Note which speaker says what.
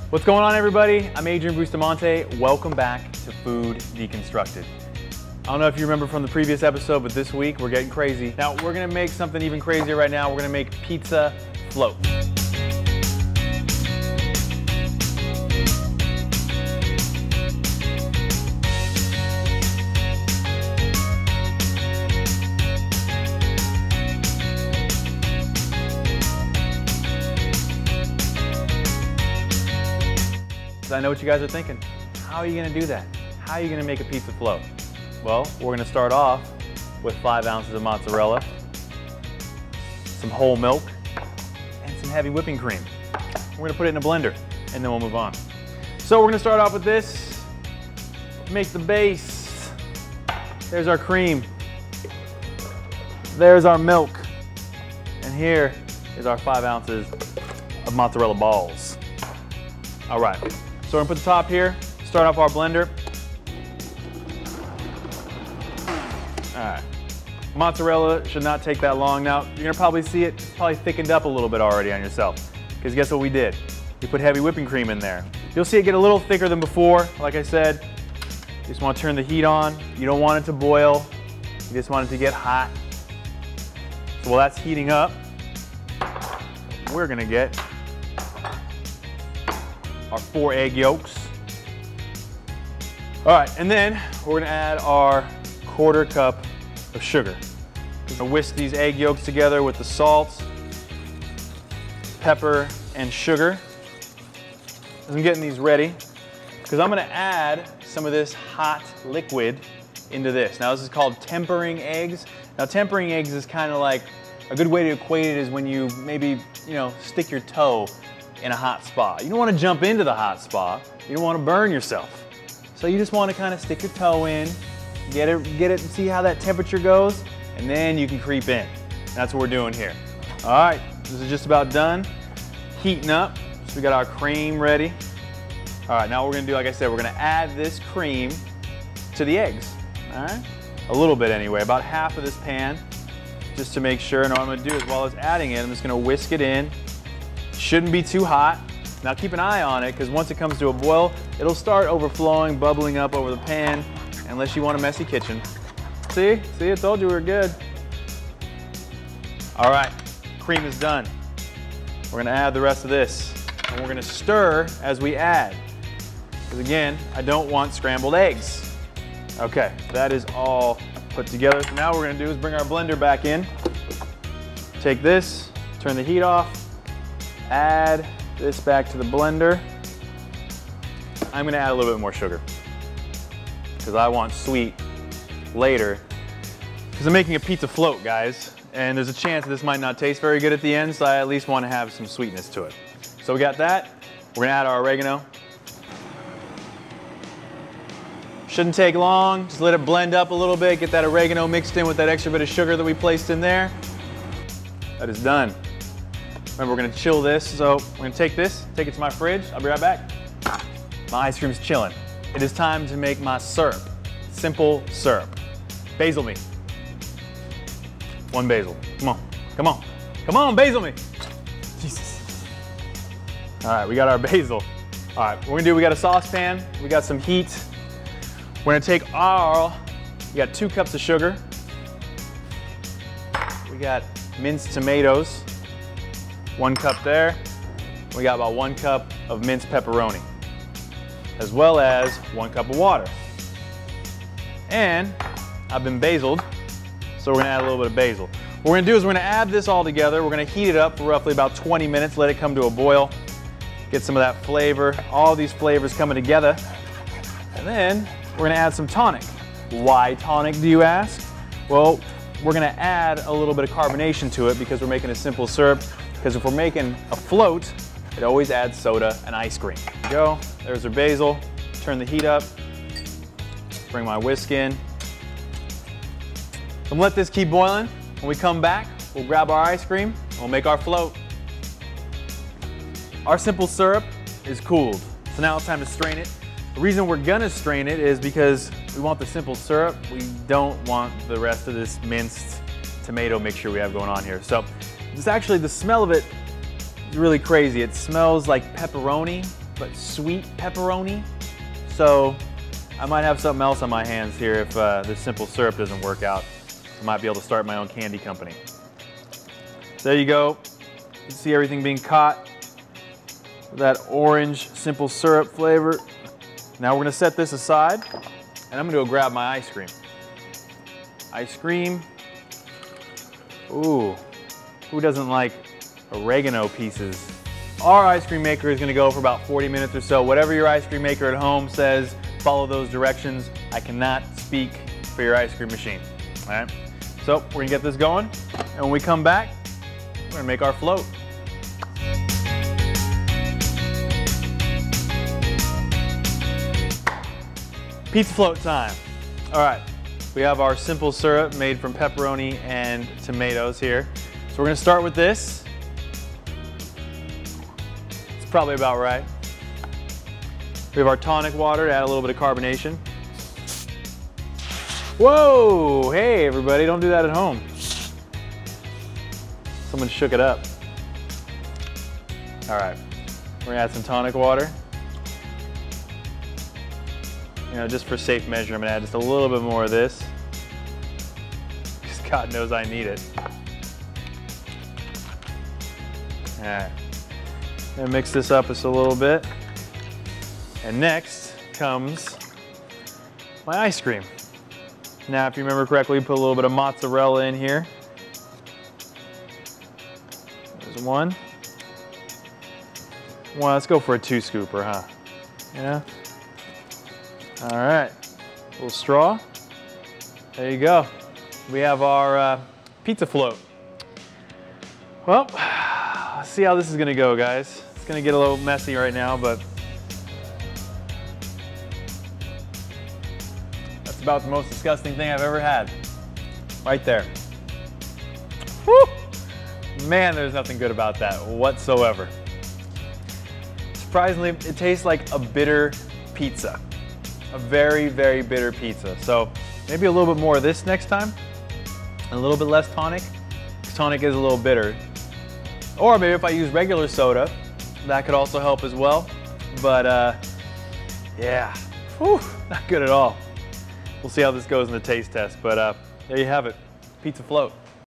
Speaker 1: What's going on, everybody? I'm Adrian Bustamante. Welcome back to Food Deconstructed. I don't know if you remember from the previous episode, but this week we're getting crazy. Now we're gonna make something even crazier right now. We're gonna make pizza float. I know what you guys are thinking. How are you gonna do that? How are you gonna make a pizza float? Well, we're gonna start off with 5 ounces of mozzarella, some whole milk, and some heavy whipping cream. We're gonna put it in a blender, and then we'll move on. So we're gonna start off with this, make the base. There's our cream. There's our milk. And here is our 5 ounces of mozzarella balls. All right. So we're gonna put the top here, start off our blender. All right, mozzarella should not take that long. Now, you're gonna probably see it's probably thickened up a little bit already on yourself, because guess what we did? We put heavy whipping cream in there. You'll see it get a little thicker than before. Like I said, you just wanna turn the heat on. You don't want it to boil. You just want it to get hot. So while that's heating up, we're gonna get our 4 egg yolks. All right, and then we're gonna add our 1/4 cup of sugar. We're gonna whisk these egg yolks together with the salt, pepper, and sugar. As I'm getting these ready, because I'm gonna add some of this hot liquid into this. Now this is called tempering eggs. Now tempering eggs is kind of like, a good way to equate it is when you maybe, stick your toe in a hot spot. You don't want to jump into the hot spot. You don't want to burn yourself. So you just want to kind of stick your toe in, get it and see how that temperature goes, and then you can creep in. That's what we're doing here. All right, this is just about done. Heating up, so we got our cream ready. All right, now what we're gonna do, like I said, we're gonna add this cream to the eggs, all right? A little bit anyway, about half of this pan, just to make sure. And what I'm gonna do is while it's adding it, I'm just gonna whisk it in. Shouldn't be too hot. Now keep an eye on it, because once it comes to a boil, it'll start overflowing, bubbling up over the pan, unless you want a messy kitchen. See, I told you we were good. All right, cream is done. We're gonna add the rest of this, and we're gonna stir as we add. Because again, I don't want scrambled eggs. Okay, that is all put together. So now what we're gonna do is bring our blender back in, take this, turn the heat off, add this back to the blender. I'm gonna add a little bit more sugar because I want sweet later, because I'm making a pizza float, guys, and there's a chance that this might not taste very good at the end, so I at least want to have some sweetness to it. So we got that. We're gonna add our oregano. Shouldn't take long, just let it blend up a little bit, get that oregano mixed in with that extra bit of sugar that we placed in there. That is done. Remember, we're gonna chill this, so we're gonna take this, take it to my fridge. I'll be right back. My ice cream's chilling. It is time to make my syrup. Simple syrup. Basil me. 1 basil. Come on, come on. Come on, basil me. Jesus. All right, we got our basil. All right, what we're gonna do, we got a saucepan, we got some heat. We're gonna take we got 2 cups of sugar. We got minced tomatoes. 1 cup there. We got about 1 cup of minced pepperoni, as well as 1 cup of water. And I've been basiled, so we're gonna add a little bit of basil. What we're gonna do is we're gonna add this all together. We're gonna heat it up for roughly about 20 minutes, let it come to a boil, get some of that flavor, all these flavors coming together. And then we're gonna add some tonic. Why tonic, do you ask? Well, we're gonna add a little bit of carbonation to it because we're making a simple syrup. Because if we're making a float, it always adds soda and ice cream. There we go, there's our basil. Turn the heat up, bring my whisk in. I'm gonna let this keep boiling. When we come back, we'll grab our ice cream and we'll make our float. Our simple syrup is cooled, so now it's time to strain it. The reason we're gonna strain it is because we want the simple syrup. We don't want the rest of this minced tomato mixture we have going on here. So it's actually, the smell of it is really crazy. It smells like pepperoni but sweet pepperoni. So I might have something else on my hands here if this simple syrup doesn't work out. I might be able to start my own candy company. There you go. You can see everything being caught with that orange simple syrup flavor. Now we're gonna set this aside and I'm gonna go grab my ice cream. Ice cream. Ooh, who doesn't like oregano pieces? Our ice cream maker is gonna go for about 40 minutes or so. Whatever your ice cream maker at home says, follow those directions. I cannot speak for your ice cream machine, all right? So we're gonna get this going, and when we come back, we're gonna make our float. Pizza float time. All right, we have our simple syrup made from pepperoni and tomatoes here. So we're gonna start with this. It's probably about right. We have our tonic water to add a little bit of carbonation. Whoa, hey everybody, don't do that at home. Someone shook it up. All right, we're gonna add some tonic water. You know, just for safe measure, I'm gonna add just a little bit more of this, because God knows I need it. All right, gonna mix this up just a little bit. And next comes my ice cream. Now, if you remember correctly, we put a little bit of mozzarella in here. There's one. Well, let's go for a 2-scooper, huh? Yeah. All right, a little straw. There you go. We have our pizza float. Well, let's see how this is gonna go, guys. It's gonna get a little messy right now, but that's about the most disgusting thing I've ever had. Right there. Woo! Man, there's nothing good about that whatsoever. Surprisingly, it tastes like a bitter pizza. A very, very bitter pizza. So maybe a little bit more of this next time. A little bit less tonic, because tonic is a little bitter. Or maybe if I use regular soda, that could also help as well. But yeah, whew, not good at all. We'll see how this goes in the taste test, but there you have it, pizza float.